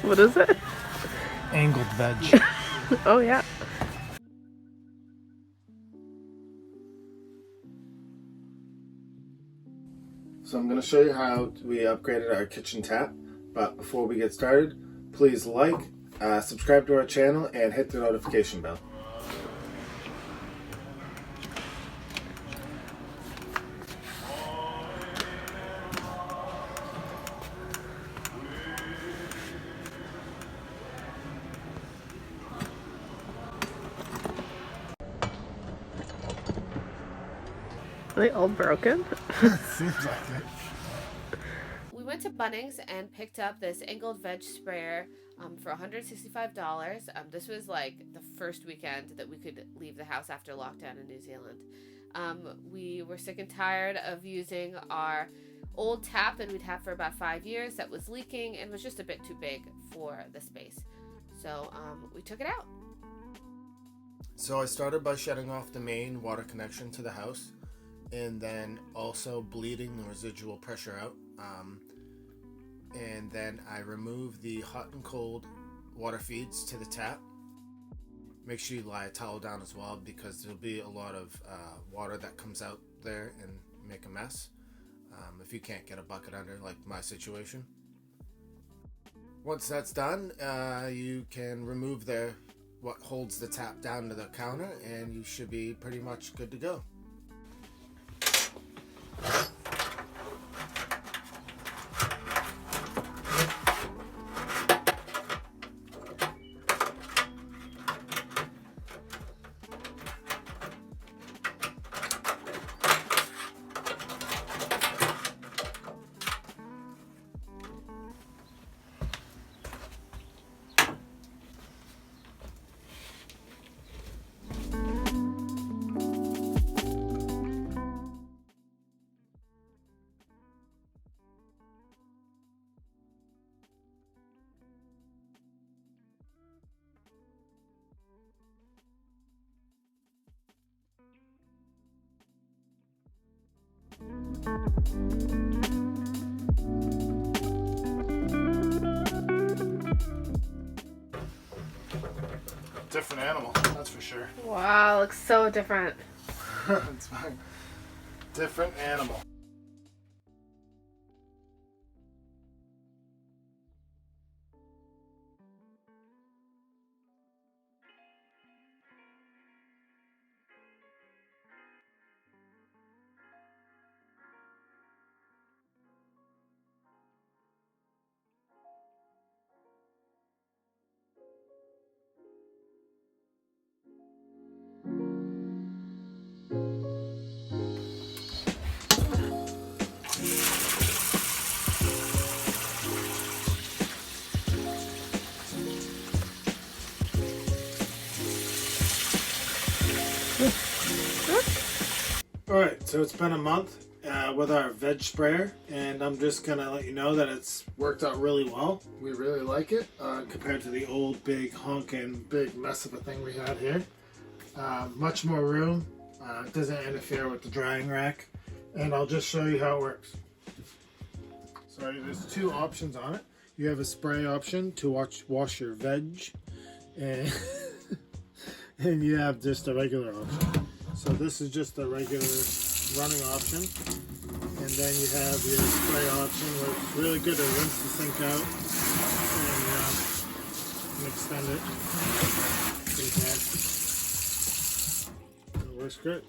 What is it? Angled veg. Oh yeah. So I'm going to show you how we upgraded our kitchen tap, but before we get started, please like, subscribe to our channel, and hit the notification bell. Are they all broken? Seems like it. We went to Bunnings and picked up this angled veg sprayer for $165. This was like the first weekend that we could leave the house after lockdown in New Zealand. We were sick and tired of using our old tap that we'd had for about 5 years that was leaking and was just a bit too big for the space. So we took it out. So I started by shutting off the main water connection to the house, and then also bleeding the residual pressure out. And then I remove the hot and cold water feeds to the tap. Make sure you lie a towel down as well, because there'll be a lot of water that comes out there and make a mess if you can't get a bucket under, like my situation. Once that's done, you can remove what holds the tap down to the counter, and you should be pretty much good to go. Different animal, that's for sure. Wow, looks so different. It's fine. Different animal. Alright, so it's been a month with our veg sprayer, and I'm just going to let you know that it's worked out really well. We really like it compared to the old big honkin' big mess of a thing we had here. Much more room, it doesn't interfere with the drying rack, and I'll just show you how it works. So there's two options on it. You have a spray option to wash your veg, and, and you have just a regular option. So this is just a regular running option, and then you have your spray option, where it's really good to rinse the sink out and extend it. So it works great.